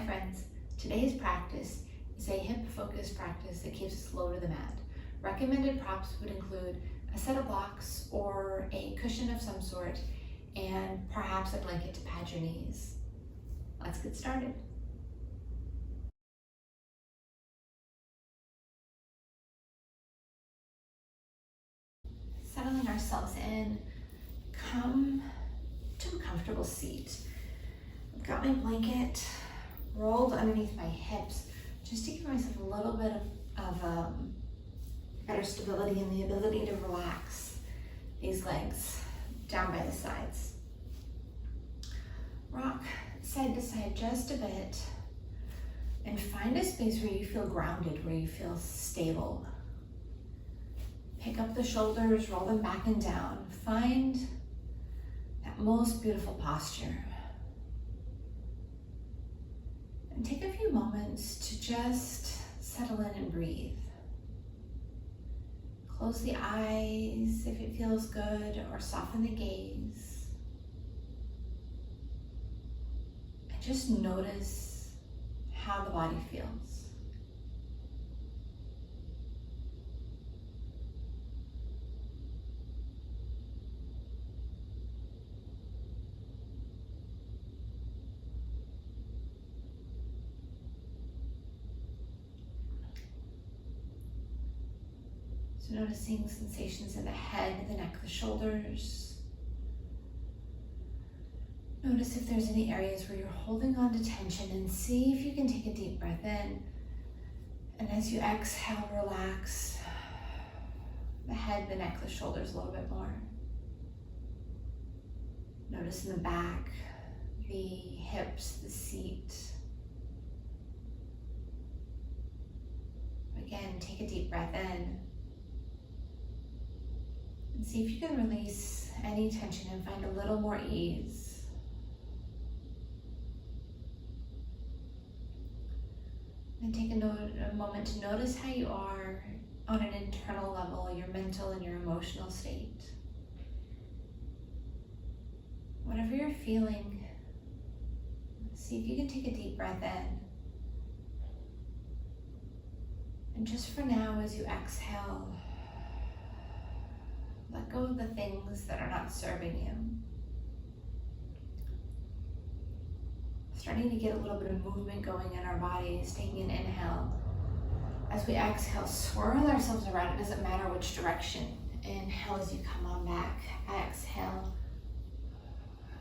Hi friends, today's practice is a hip-focused practice that keeps us low to the mat. Recommended props would include a set of blocks or a cushion of some sort and perhaps a blanket to pad your knees. Let's get started. Settling ourselves in, come to a comfortable seat. I've got my blanket rolled underneath my hips just to give myself a little bit of better stability and the ability to relax these legs down by the sides. Rock side to side just a bit and find a space where you feel grounded, where you feel stable. Pick up the shoulders, roll them back and down. Find that most beautiful posture. And take a few moments to just settle in and breathe. Close the eyes if it feels good, or soften the gaze. And just notice how the body feels. So noticing sensations in the head, the neck, the shoulders. Notice if there's any areas where you're holding on to tension, and see if you can take a deep breath in. And as you exhale, relax the head, the neck, the shoulders a little bit more. Notice in the back, the hips, the seat. Again, take a deep breath in. And see if you can release any tension and find a little more ease. And take a moment to notice how you are on an internal level, your mental and your emotional state. Whatever you're feeling, see if you can take a deep breath in. And just for now, as you exhale, let go of the things that are not serving you. Starting to get a little bit of movement going in our bodies, taking an inhale. As we exhale, swirl ourselves around. It doesn't matter which direction. Inhale as you come on back. Exhale,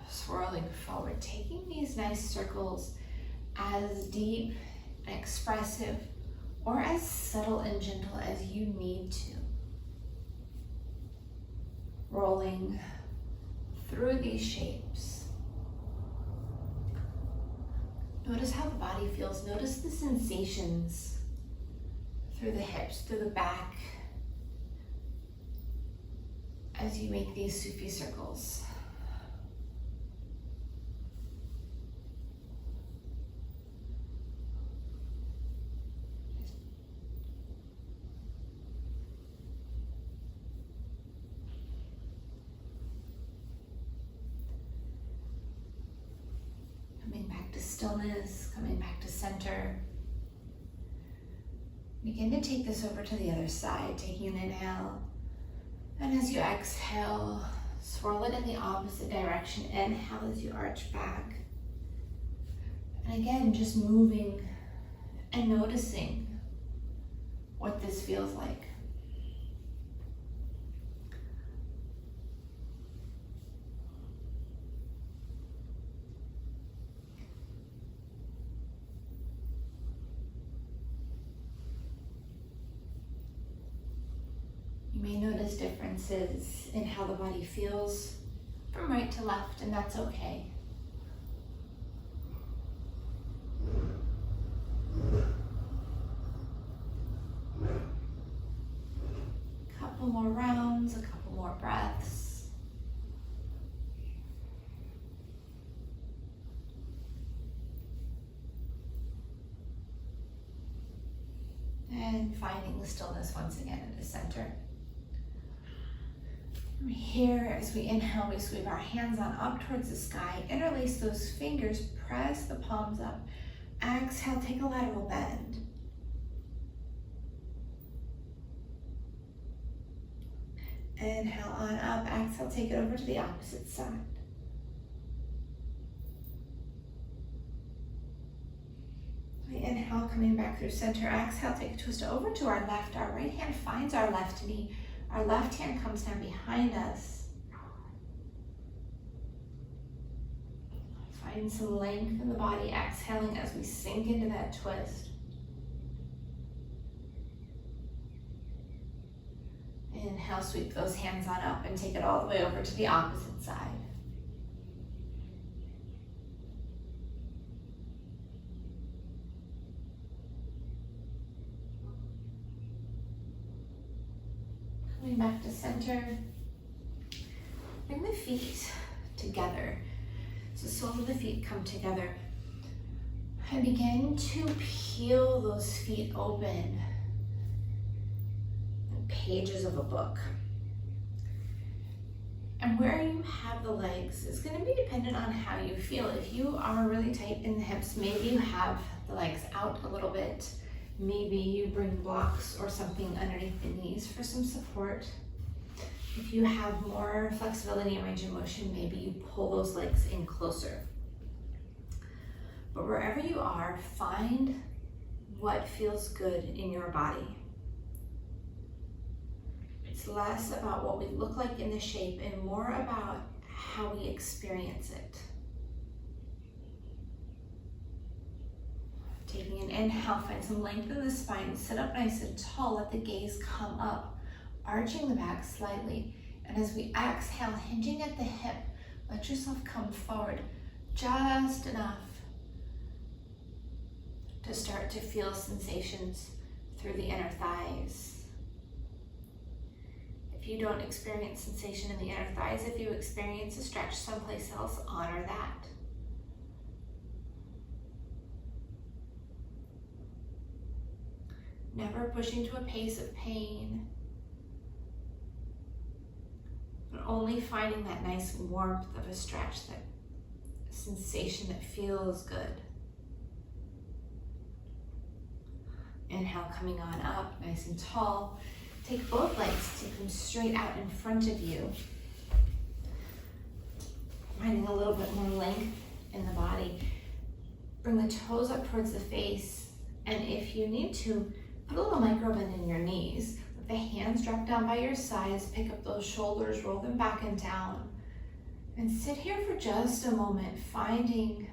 swirling forward. Taking these nice circles as deep and expressive or as subtle and gentle as you need to. Rolling through these shapes. Notice how the body feels. Notice the sensations through the hips, through the back, as you make these Sufi circles. Coming back to stillness, coming back to center. Begin to take this over to the other side, taking an inhale. And as you exhale, swirl it in the opposite direction. Inhale as you arch back. And again, just moving and noticing what this feels like. You may notice differences in how the body feels from right to left, and that's okay. A couple more rounds, a couple more breaths. And finding the stillness once again in the center. From here, as we inhale, we sweep our hands on up towards the sky, interlace those fingers, press the palms up. Exhale, take a lateral bend. Inhale on up, exhale, take it over to the opposite side. Inhale, coming back through center. Exhale, take a twist over to our left. Our right hand finds our left knee. Our left hand comes down behind us. Find some length in the body, exhaling as we sink into that twist. Inhale, sweep those hands on up and take it all the way over to the opposite side. Coming back to center. Bring the feet together. So soles of the feet come together. And begin to peel those feet open. Pages of a book. And where you have the legs is going to be dependent on how you feel. If you are really tight in the hips, maybe you have the legs out a little bit. Maybe you bring blocks or something underneath the knees for some support. If you have more flexibility and range of motion, maybe you pull those legs in closer. But wherever you are, find what feels good in your body. It's less about what we look like in the shape and more about how we experience it. Taking an inhale, find some length in the spine, sit up nice and tall, let the gaze come up, arching the back slightly. And as we exhale, hinging at the hip, let yourself come forward just enough to start to feel sensations through the inner thighs. If you don't experience sensation in the inner thighs, if you experience a stretch someplace else, honor that. Never pushing to a pace of pain, but only finding that nice warmth of a stretch, that sensation that feels good. Inhale, coming on up, nice and tall. Take both legs, take them straight out in front of you. Finding a little bit more length in the body. Bring the toes up towards the face, and if you need to, put a little micro bend in your knees. Let the hands drop down by your sides, pick up those shoulders, roll them back and down. And sit here for just a moment, finding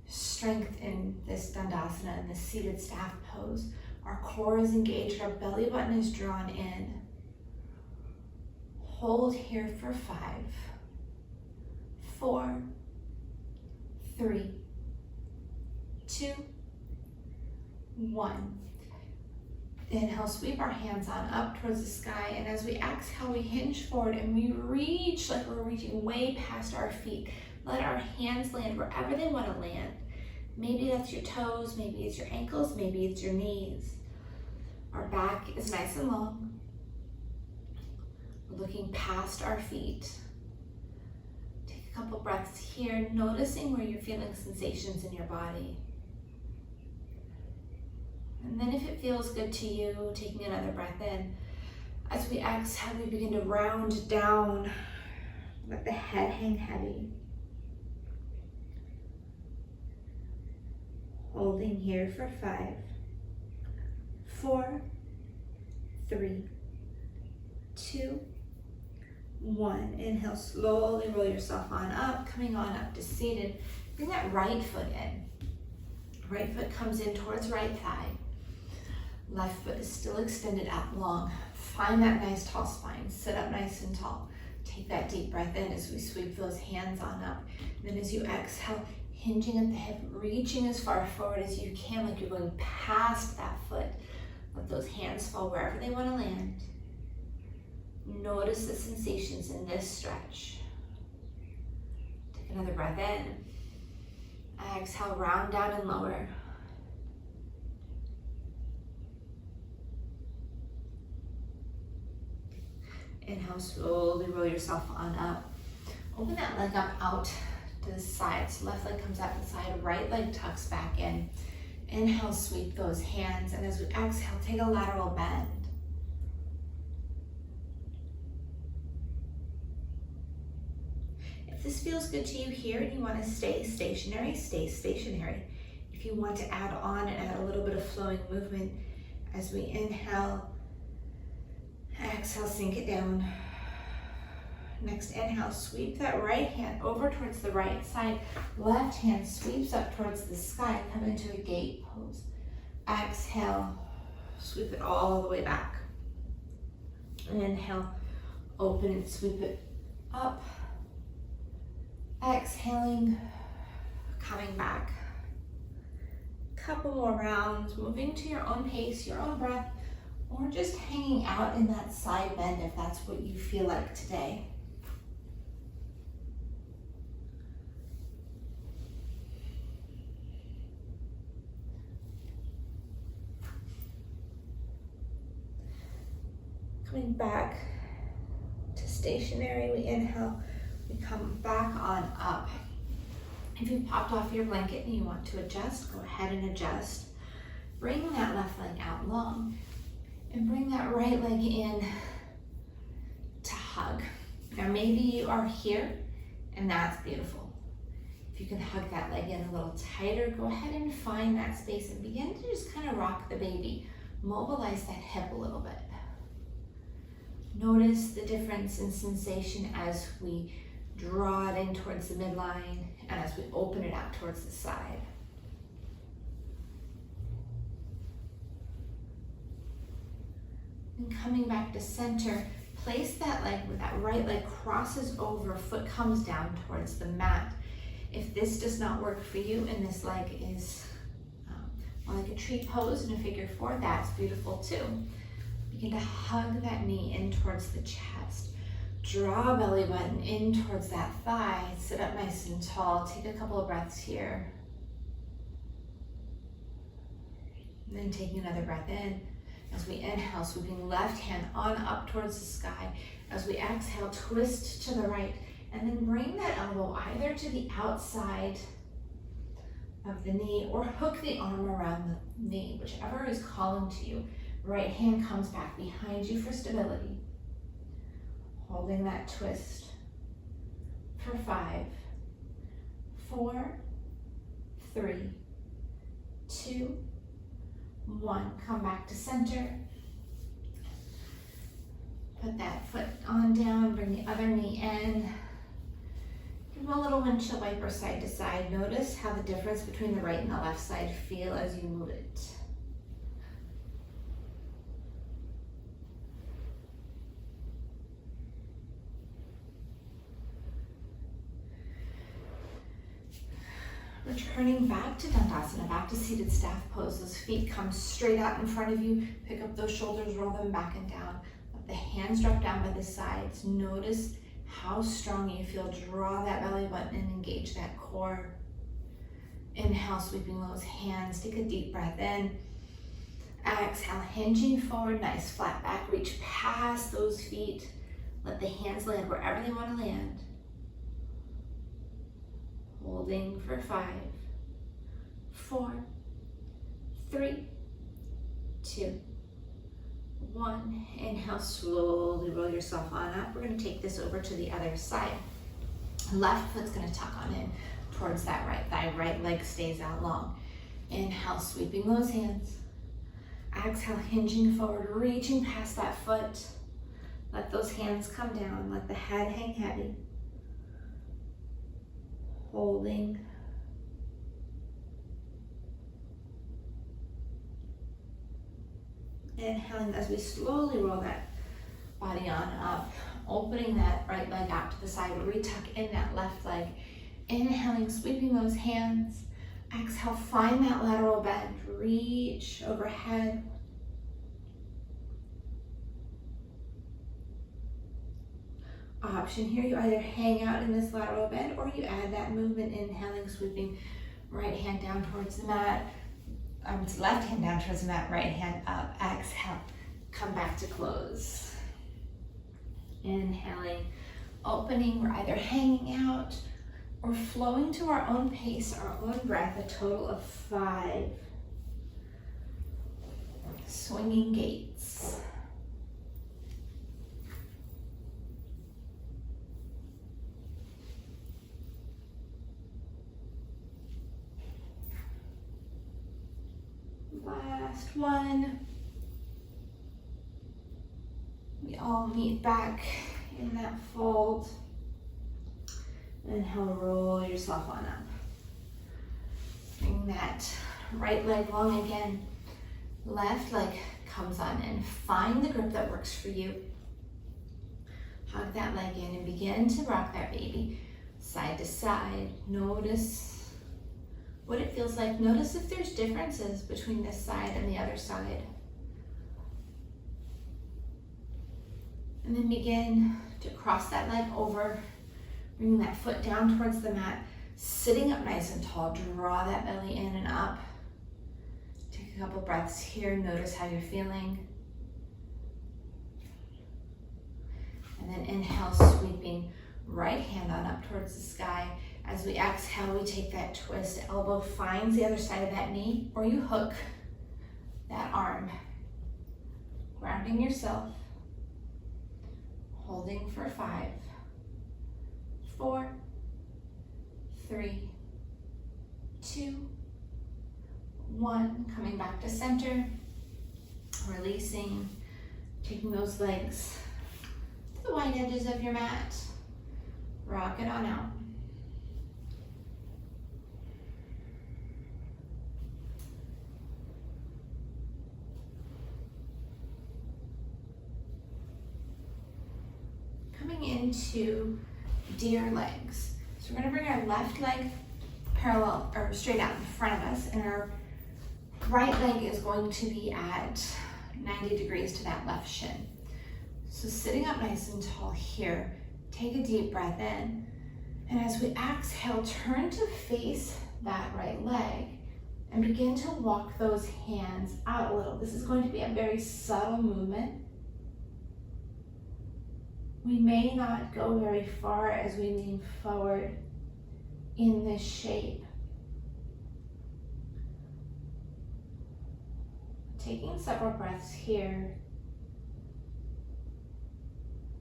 strength in this Dandasana, in this seated staff pose. Our core is engaged, our belly button is drawn in. Hold here for 5, 4, 3, 2, 1. Inhale, sweep our hands on up towards the sky, and as we exhale, we hinge forward and we reach like we're reaching way past our feet. Let our hands land wherever they want to land. Maybe that's your toes, maybe it's your ankles, maybe it's your knees. Our back is nice and long. We're looking past our feet. Take a couple breaths here, noticing where you're feeling sensations in your body. And then if it feels good to you, taking another breath in. As we exhale, we begin to round down, let the head hang heavy. Holding here for 5, 4, 3, 2, 1. Inhale, slowly roll yourself on up, coming on up to seated. Bring that right foot in. Right foot comes in towards right thigh. Left foot is still extended out long. Find that nice tall spine. Sit up nice and tall. Take that deep breath in as we sweep those hands on up. And then as you exhale, hinging at the hip, reaching as far forward as you can, like you're going past that foot. Let those hands fall wherever they want to land. Notice the sensations in this stretch. Take another breath in. Exhale, round down and lower. Inhale, slowly roll yourself on up. Open that leg up out to the side. So left leg comes out to the side, right leg tucks back in. Inhale, sweep those hands, and as we exhale, take a lateral bend. If this feels good to you here and you want to stay stationary, stay stationary. If you want to add on and add a little bit of flowing movement, as we inhale, exhale, sink it down. Next inhale, sweep that right hand over towards the right side. Left hand sweeps up towards the sky, come into a gate pose. Exhale, sweep it all the way back. Inhale, open and sweep it up. Exhaling, coming back. Couple more rounds, moving to your own pace, your own breath, or just hanging out in that side bend if that's what you feel like today. Coming back to stationary, we inhale, we come back on up. If you popped off your blanket and you want to adjust, go ahead and adjust. Bring that left leg out long and bring that right leg in to hug. Now maybe you are here and that's beautiful. If you can hug that leg in a little tighter, go ahead and find that space and begin to just kind of rock the baby. Mobilize that hip a little bit. Notice the difference in sensation as we draw it in towards the midline and as we open it out towards the side. And coming back to center, place that leg where that right leg crosses over, foot comes down towards the mat. If this does not work for you and this leg is more like a tree pose in a figure four, that's beautiful too. Begin to hug that knee in towards the chest. Draw belly button in towards that thigh. Sit up nice and tall. Take a couple of breaths here. And then taking another breath in. As we inhale, sweeping left hand on up towards the sky. As we exhale, twist to the right. And then bring that elbow either to the outside of the knee or hook the arm around the knee, whichever is calling to you. Right hand comes back behind you for stability. Holding that twist for 5, 4, 3, 2, 1. Come back to center. Put that foot on down, bring the other knee in. Give a little windshield wiper side to side. Notice how the difference between the right and the left side feel as you move it. Returning back to Dandasana, back to seated staff pose. Those feet come straight out in front of you. Pick up those shoulders, roll them back and down. Let the hands drop down by the sides. Notice how strong you feel. Draw that belly button and engage that core. Inhale, sweeping those hands. Take a deep breath in. Exhale, hinging forward, nice flat back. Reach past those feet. Let the hands land wherever they want to land. Holding for 5, 4, 3, 2, 1. Inhale, slowly roll yourself on up. We're going to take this over to the other side. Left foot's going to tuck on in towards that right thigh. Right leg stays out long. Inhale, sweeping those hands. Exhale, hinging forward, reaching past that foot. Let those hands come down. Let the head hang heavy. Holding. Inhaling as we slowly roll that body on up, opening that right leg out to the side, retuck in that left leg. Inhaling, sweeping those hands. Exhale, find that lateral bend, reach overhead. Option here, you either hang out in this lateral bend or you add that movement, inhaling, sweeping right hand down towards the mat. Left hand down towards the mat, right hand up. Exhale, come back to close. Inhaling, opening, we're either hanging out We're flowing to our own pace, our own breath, a total of 5 swinging gaits. Last one. We all meet back in that fold. Inhale, roll yourself on up. Bring that right leg long again. Left leg comes on in. Find the grip that works for you. Hug that leg in and begin to rock that baby side to side. Notice what it feels like. Notice if there's differences between this side and the other side. And then begin to cross that leg over, bringing that foot down towards the mat, sitting up nice and tall. Draw that belly in and up. Take a couple breaths here. Notice how you're feeling. And then inhale, sweeping right hand on up towards the sky. As we exhale, we take that twist. Elbow finds the other side of that knee, or you hook that arm. Grounding yourself. Holding for 5, 4, 3, 2, 1. Coming back to center. Releasing. Taking those legs to the wide edges of your mat. Rock it on out. Coming into deer legs. So we're going to bring our left leg parallel or straight out in front of us, and our right leg is going to be at 90 degrees to that left shin. So sitting up nice and tall here, take a deep breath in, and as we exhale, turn to face that right leg and begin to walk those hands out a little. This is going to be a very subtle movement. We may not go very far as we lean forward in this shape. Taking several breaths here.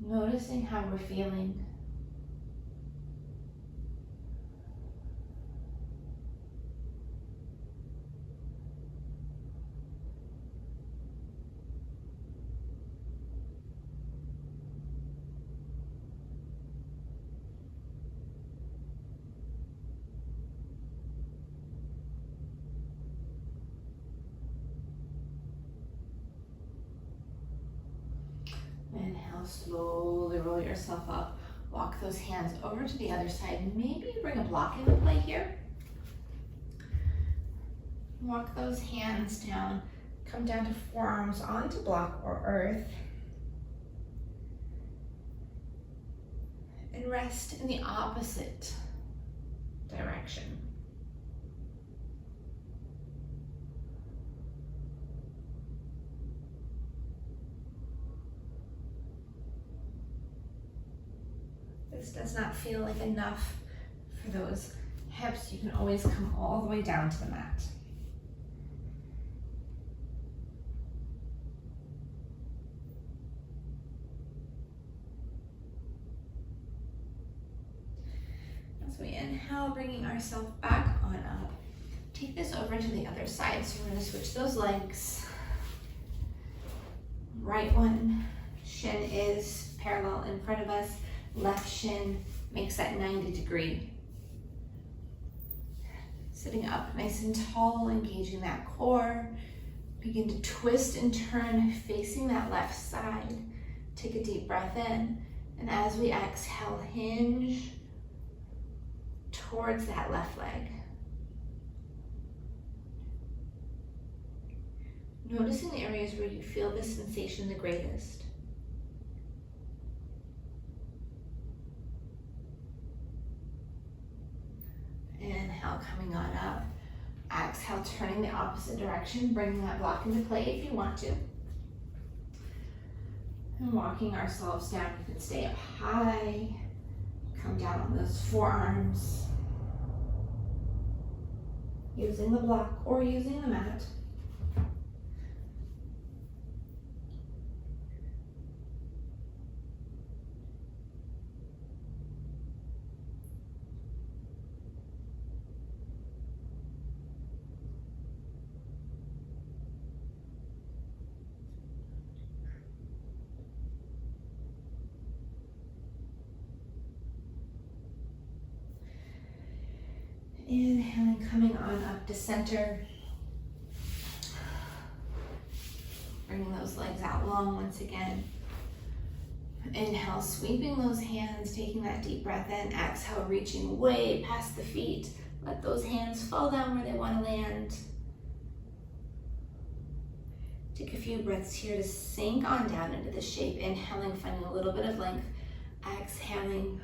Noticing how we're feeling. Inhale, slowly roll yourself up. Walk those hands over to the other side. Maybe bring a block into play here. Walk those hands down. Come down to forearms onto block or earth. And rest in the opposite direction. This does not feel like enough for those hips. You can always come all the way down to the mat. As we inhale, bringing ourselves back on up. Take this over to the other side. So we're going to switch those legs. Right one shin is parallel in front of us. Left shin makes that 90 degree. Sitting up nice and tall, engaging that core. Begin to twist and turn, facing that left side. Take a deep breath in. And as we exhale, hinge towards that left leg. Noticing the areas where you feel this sensation the greatest. Inhale, coming on up. Exhale, turning the opposite direction, bringing that block into play if you want to. And walking ourselves down. We can stay up high. Come down on those forearms. using the block or using the mat. Inhaling, coming on up to center. Bringing those legs out long once again. Inhale, sweeping those hands, taking that deep breath in. Exhale, reaching way past the feet. Let those hands fall down where they want to land. Take a few breaths here to sink on down into the shape. Inhaling, finding a little bit of length. Exhaling,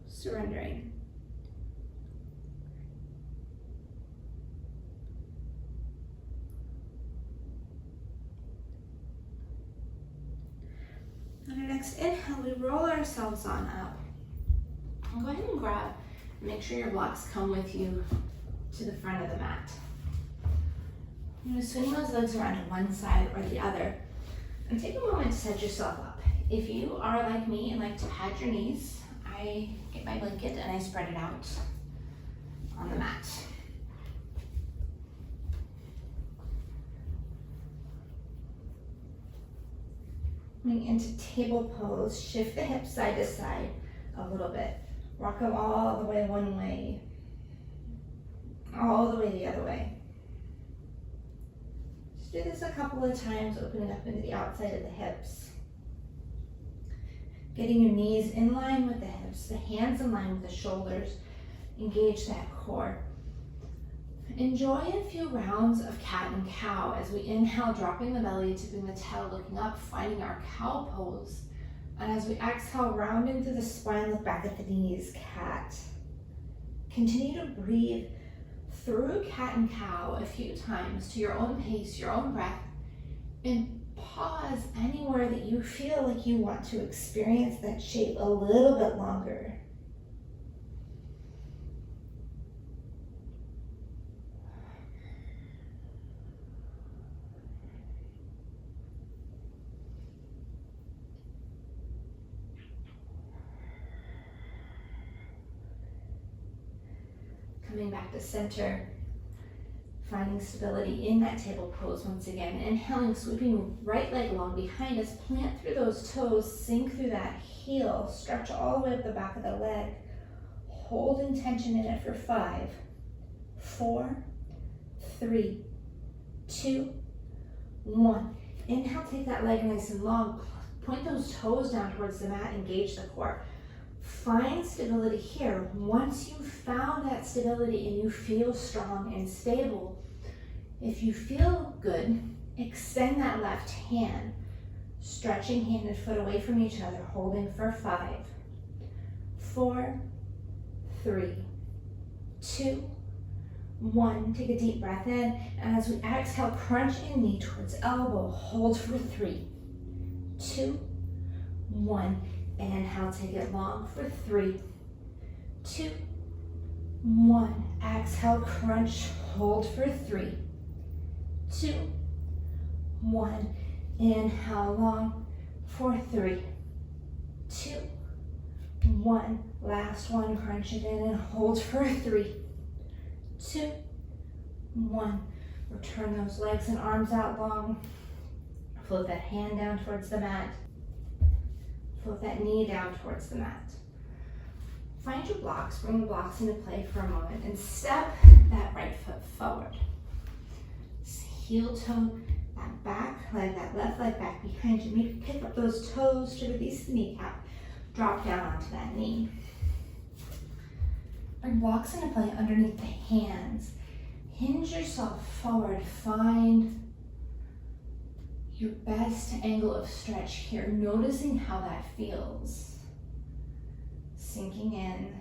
surrendering. On our next inhale, we roll ourselves on up. And go ahead and grab, make sure your blocks come with you to the front of the mat. You're going to swing those legs around to one side or the other. And take a moment to set yourself up. If you are like me and like to pad your knees, I get my blanket and I spread it out on the mat. Coming into table pose, shift the hips side to side a little bit. Rock them all the way one way, all the way the other way. Just do this a couple of times, opening up into the outside of the hips. Getting your knees in line with the hips, the hands in line with the shoulders. Engage that core. Enjoy a few rounds of cat and cow as we inhale, dropping the belly, tipping the tail, looking up, finding our cow pose. And as we exhale, round into the spine, look back at the knees, cat. Continue to breathe through cat and cow a few times to your own pace, your own breath, and pause anywhere that you feel like you want to experience that shape a little bit longer. Coming back to center, finding stability in that table pose once again. Inhaling, sweeping right leg long behind us, plant through those toes, sink through that heel, stretch all the way up the back of the leg. Hold intention in it for 5, 4, 3, 2, 1. Inhale, take that leg nice and long. Point those toes down towards the mat, engage the core. Find stability here. Once you've found that stability and you feel strong and stable, if you feel good, extend that left hand, stretching hand and foot away from each other, holding for 5, 4, 3, 2, 1. Take a deep breath in, and as we exhale, crunch in knee towards elbow, hold for 3, 2, 1. Inhale, take it long for 3, 2, 1. Exhale, crunch, hold for 3, 2, 1. Inhale, long for 3, 2, 1. Last one, crunch it in and hold for 3, 2, 1. Return those legs and arms out long. Float that hand down towards the mat. Float that knee down towards the mat. Find your blocks, bring the blocks into play for a moment, and step that right foot forward. Heel toe, that back leg, that left leg back behind you. Maybe pick up those toes to release the kneecap. Drop down onto that knee. Bring blocks into play underneath the hands. Hinge yourself forward. Find your best angle of stretch here, noticing how that feels. Sinking in.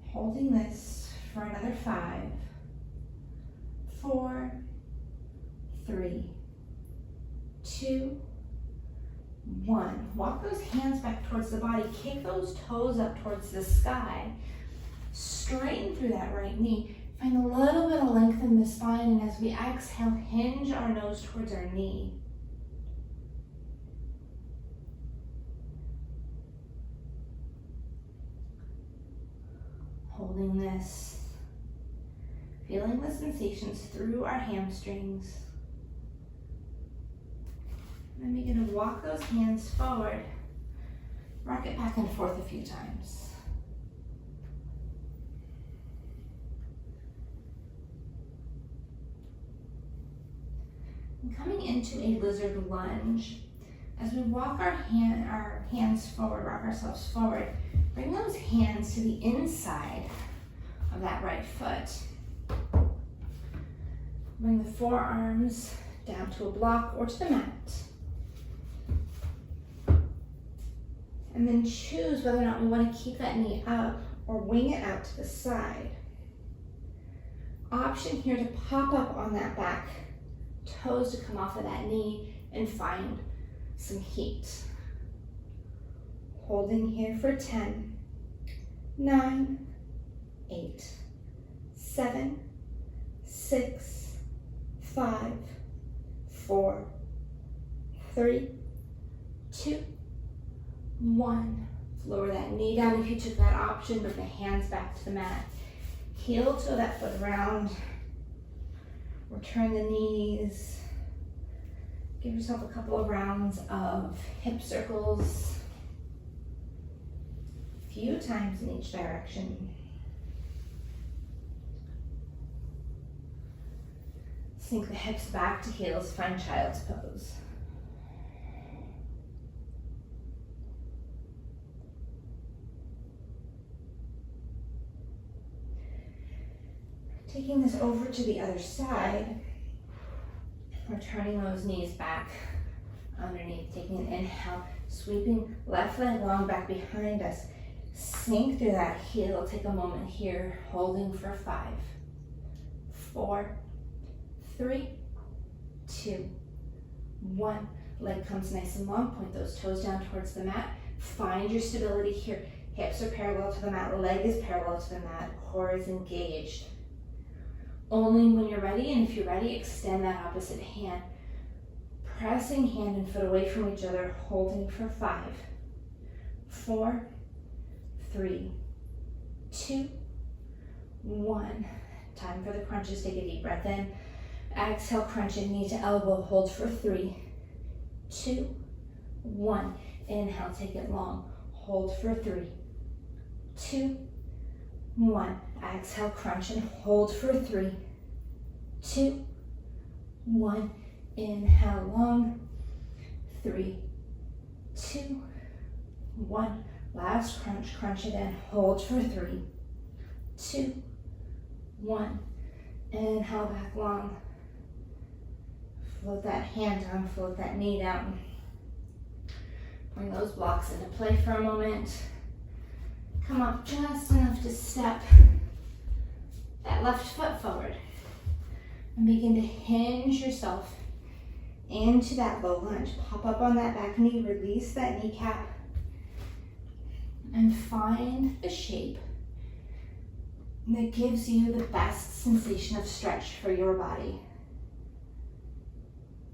Holding this for another 5, 4, 3, 2, 1. Walk those hands back towards the body. Kick those toes up towards the sky. Straighten through that right knee. Find a little bit of length in the spine, and as we exhale, hinge our nose towards our knee. Holding this, feeling the sensations through our hamstrings. Then begin to walk those hands forward. Rock it back and forth a few times. And coming into a lizard lunge, as we walk our hands forward, rock ourselves forward, bring those hands to the inside of that right foot. Bring the forearms down to a block or to the mat. And then choose whether or not we want to keep that knee up or wing it out to the side. Option here to pop up on that back, toes to come off of that knee and find some heat. Holding here for 10, 9, 8, 7, 6, 5, 4, 3, 2, 1. Lower that knee down if you took that option. Bring the hands back to the mat. Heel toe that foot around. Return the knees. Give yourself a couple of rounds of hip circles. A few times in each direction. Sink the hips back to heels, find child's pose. Taking this over to the other side, we're turning those knees back underneath, taking an inhale, sweeping left leg long back behind us. Sink through that heel. Take a moment here, holding for 5, 4, 3, 2, 1. Leg comes nice and long. Point those toes down towards the mat. Find your stability here. Hips are parallel to the mat. Leg is parallel to the mat. Core is engaged. Only when you're ready, and if you're ready, extend that opposite hand. Pressing hand and foot away from each other, holding for 5, 4, 3, 2, 1. Time for the crunches. Take a deep breath in. Exhale, crunch it knee to elbow. Hold for 3, 2, 1. Inhale, take it long. Hold for 3, 2, 1. Exhale, crunch and hold for 3, 2, 1. Inhale, long. 3, 2, 1. Last crunch, crunch it in. Hold for 3, 2, 1. Inhale, back long. Float that hand down, float that knee down. Bring those blocks into play for a moment. Come up just enough to step that left foot forward. And begin to hinge yourself into that low lunge. Pop up on that back knee, release that kneecap, and find the shape that gives you the best sensation of stretch for your body.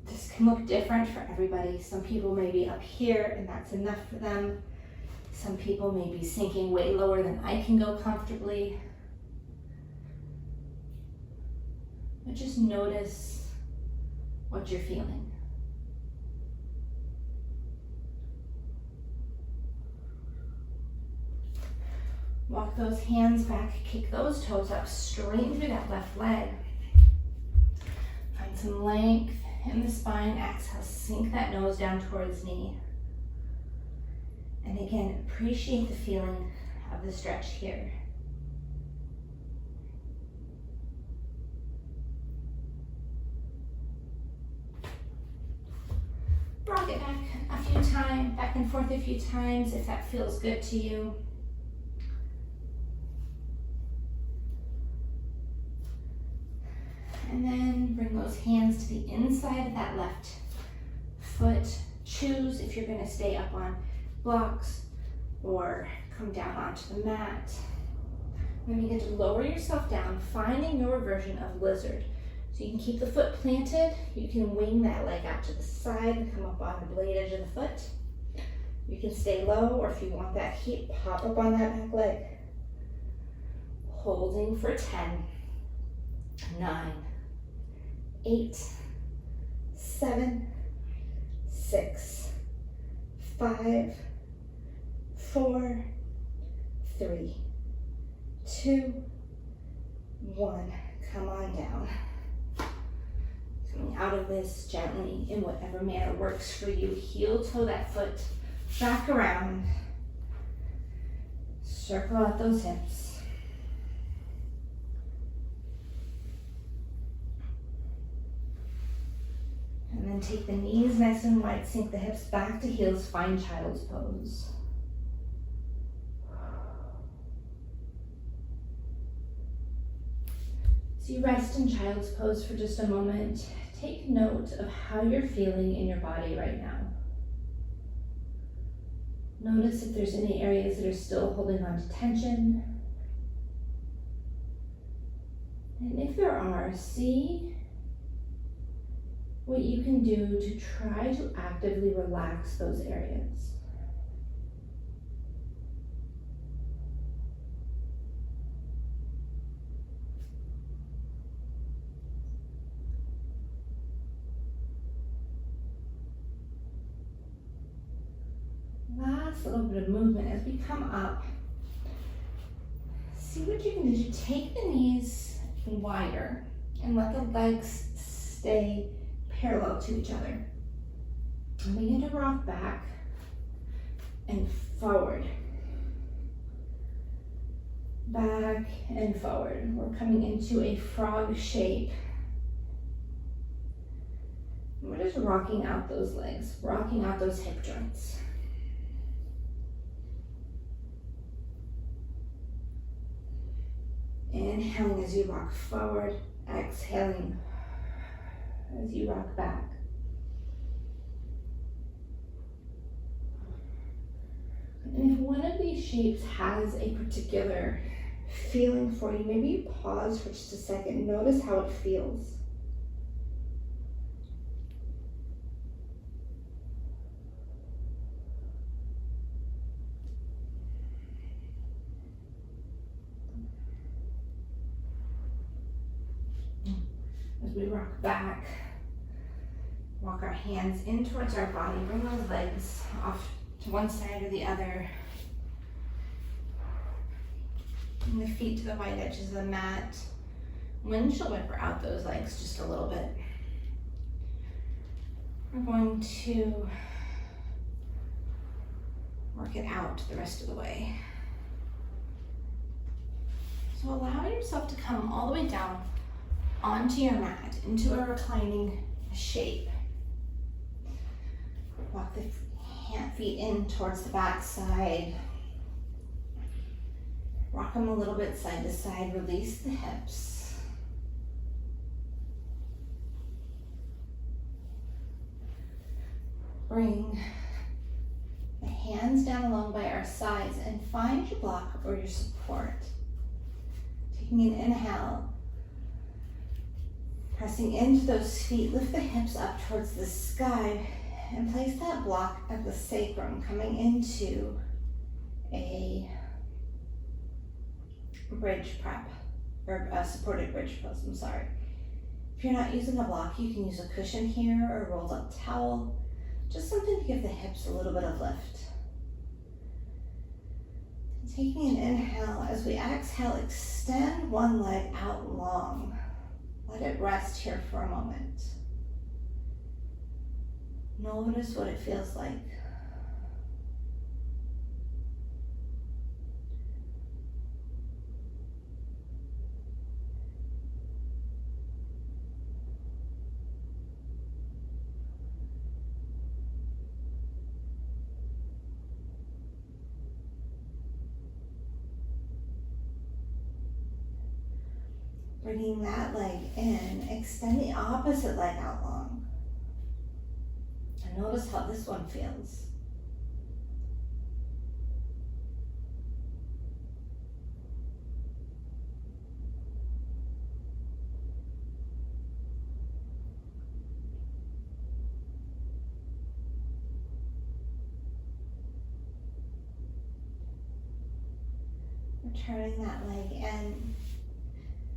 This can look different for everybody. Some people may be up here and that's enough for them. Some people may be sinking way lower than I can go comfortably. But just notice what you're feeling. Walk those hands back, kick those toes up, straighten through that left leg. Find some length in the spine. Exhale, sink that nose down towards knee. And again, appreciate the feeling of the stretch here. Rock it back a few times, back and forth a few times if that feels good to you. And then bring those hands to the inside of that left foot. Choose if you're going to stay up on blocks or come down onto the mat. Then begin to lower yourself down, finding your version of lizard. So you can keep the foot planted, you can wing that leg out to the side and come up on the blade edge of the foot. You can stay low, or if you want that heat, pop up on that back leg. Holding for 10, 9, 8, 7, 6, 5, 4, 3, 2, 1. Come on down. Coming out of this gently in whatever manner works for you. Heel toe that foot back around. Circle out those hips. And then take the knees nice and wide, sink the hips back to heels, find child's pose. As you rest in child's pose for just a moment, take note of how you're feeling in your body right now. Notice if there's any areas that are still holding on to tension. And if there are, see what you can do to try to actively relax those areas. Last little bit of movement as we come up. See what you can do to take the knees wider and let the legs stay parallel to each other. And begin to rock back and forward. Back and forward. We're coming into a frog shape. And we're just rocking out those legs, rocking out those hip joints. Inhaling as you rock forward, exhaling as you rock back. And if one of these shapes has a particular feeling for you, maybe you pause for just a second, notice how it feels. As we rock back, walk our hands in towards our body, bring those legs off to one side or the other. Bring the feet to the wide edges of the mat. Windshield wiper out those legs just a little bit. We're going to work it out the rest of the way. So allow yourself to come all the way down onto your mat, into a reclining shape. Walk the feet in towards the back side. Rock them a little bit side to side, release the hips. Bring the hands down along by our sides and find your block or your support. Taking an inhale, pressing into those feet, lift the hips up towards the sky and place that block at the sacrum, coming into a bridge prep, or a supported bridge pose, I'm sorry. If you're not using a block, you can use a cushion here or a rolled up towel, just something to give the hips a little bit of lift. Taking an inhale, as we exhale, extend one leg out long. Let it rest here for a moment. Notice what it feels like. Bringing that leg in, extend the opposite leg out long. And notice how this one feels. turning that leg in.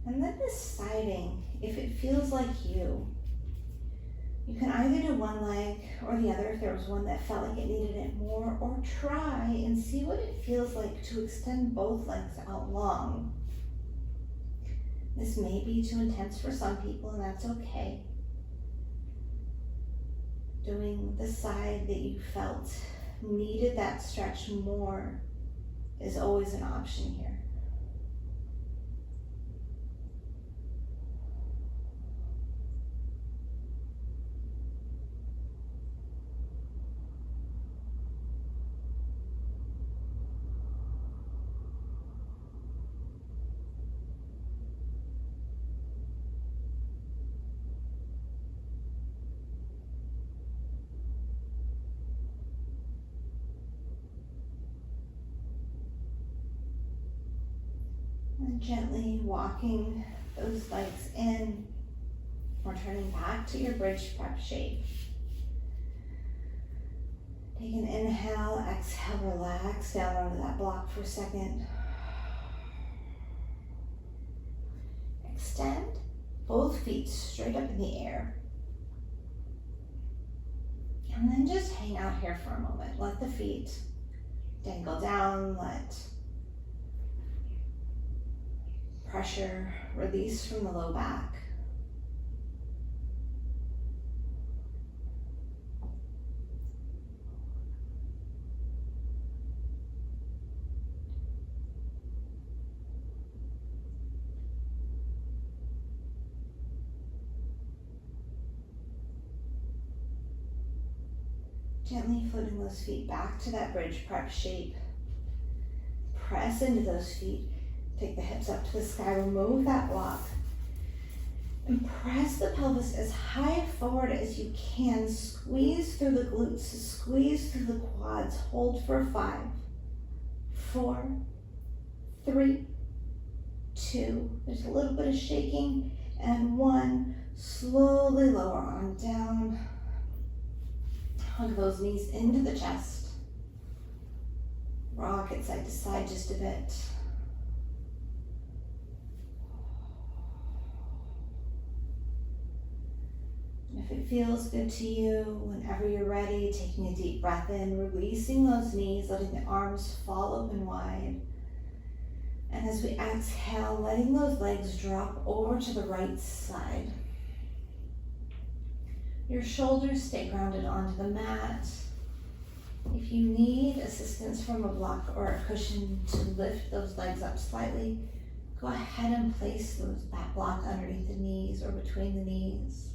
And then deciding if it feels like you. You can either do one leg or the other if there was one that felt like it needed it more, or try and see what it feels like to extend both legs out long. This may be too intense for some people, and that's okay. Doing the side that you felt needed that stretch more is always an option here. And gently walking those legs in, or turning back to your bridge prep shape. Take an inhale, exhale, relax down onto that block for a second. Extend both feet straight up in the air. And then just hang out here for a moment. Let the feet dangle down, let pressure release from the low back. Gently floating those feet back to that bridge prep shape. Press into those feet. Take the hips up to the sky, remove that block. And press the pelvis as high forward as you can. Squeeze through the glutes, squeeze through the quads. Hold for 5, 4, 3, 2. There's a little bit of shaking. And 1. Slowly lower on down. Hug those knees into the chest. Rock it side to side just a bit. If it feels good to you, whenever you're ready, taking a deep breath in, releasing those knees, letting the arms fall open wide. And as we exhale, letting those legs drop over to the right side. Your shoulders stay grounded onto the mat. If you need assistance from a block or a cushion to lift those legs up slightly, go ahead and place that block underneath the knees or between the knees.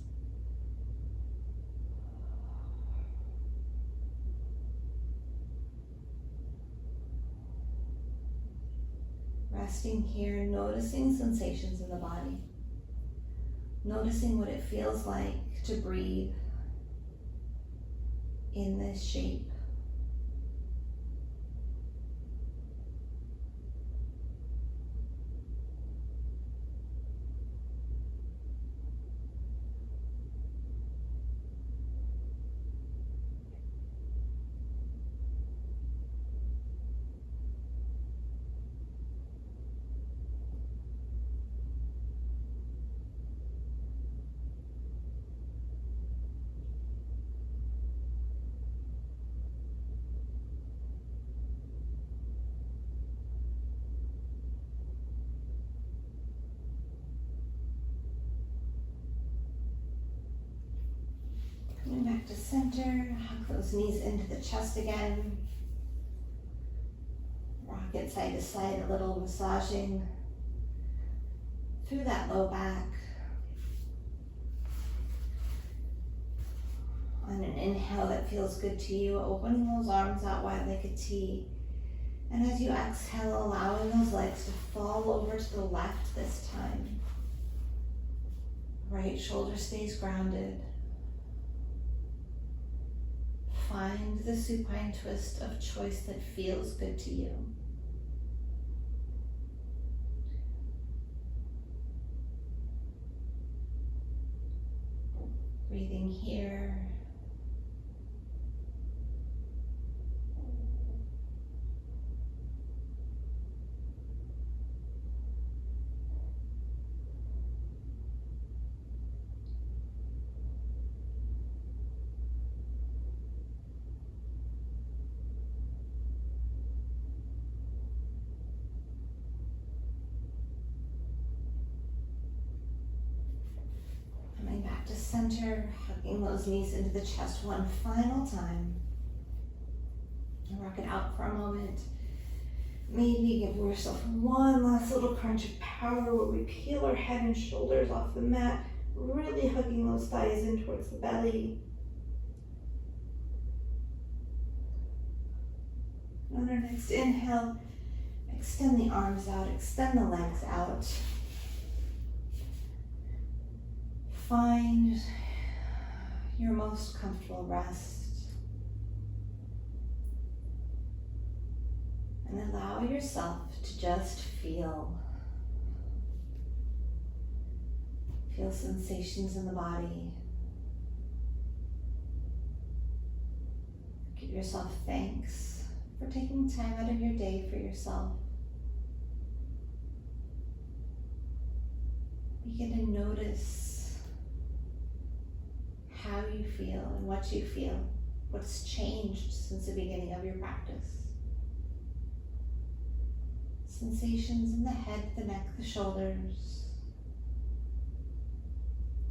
Resting here, noticing sensations in the body. Noticing what it feels like to breathe in this shape. Coming back to center, hug those knees into the chest again. Rock it side to side, a little massaging through that low back. On an inhale that feels good to you, opening those arms out wide like a T. And as you exhale, allowing those legs to fall over to the left this time. Right shoulder stays grounded. Find the supine twist of choice that feels good to you. Breathing here. center, hugging those knees into the chest one final time. And rock it out for a moment. Maybe give yourself one last little crunch of power where we peel our head and shoulders off the mat, really hugging those thighs in towards the belly. On our next inhale, extend the arms out, extend the legs out. Find your most comfortable rest. And allow yourself to just feel. Feel sensations in the body. Give yourself thanks for taking time out of your day for yourself. Begin to notice how you feel and what you feel, what's changed since the beginning of your practice. Sensations in the head, the neck, the shoulders.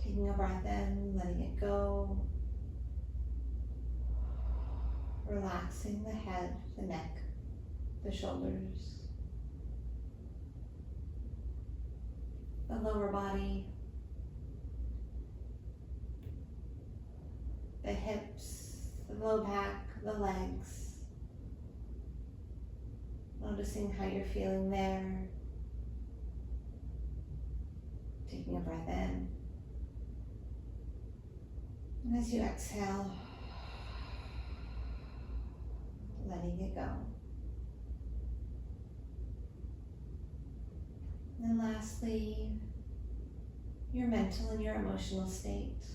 Taking a breath in, letting it go. Relaxing the head, the neck, the shoulders. The lower body. The hips, the low back, the legs. Noticing how you're feeling there. Taking a breath in. And as you exhale, letting it go. And then lastly, your mental and your emotional state.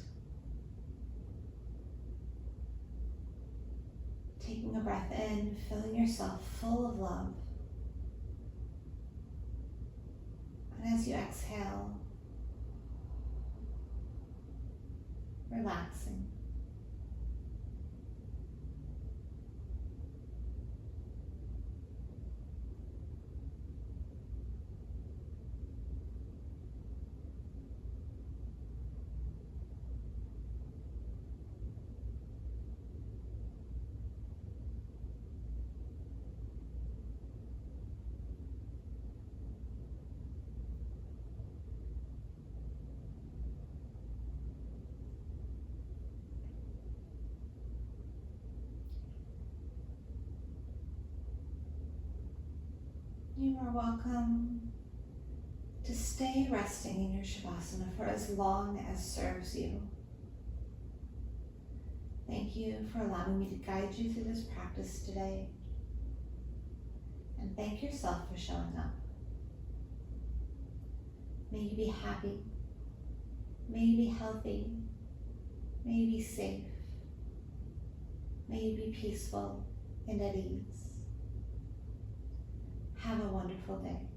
Taking a breath in, filling yourself full of love. And as you exhale, relaxing. You are welcome to stay resting in your Shavasana for as long as serves you. Thank you for allowing me to guide you through this practice today. And thank yourself for showing up. May you be happy. May you be healthy. May you be safe. May you be peaceful and at ease. Have a wonderful day.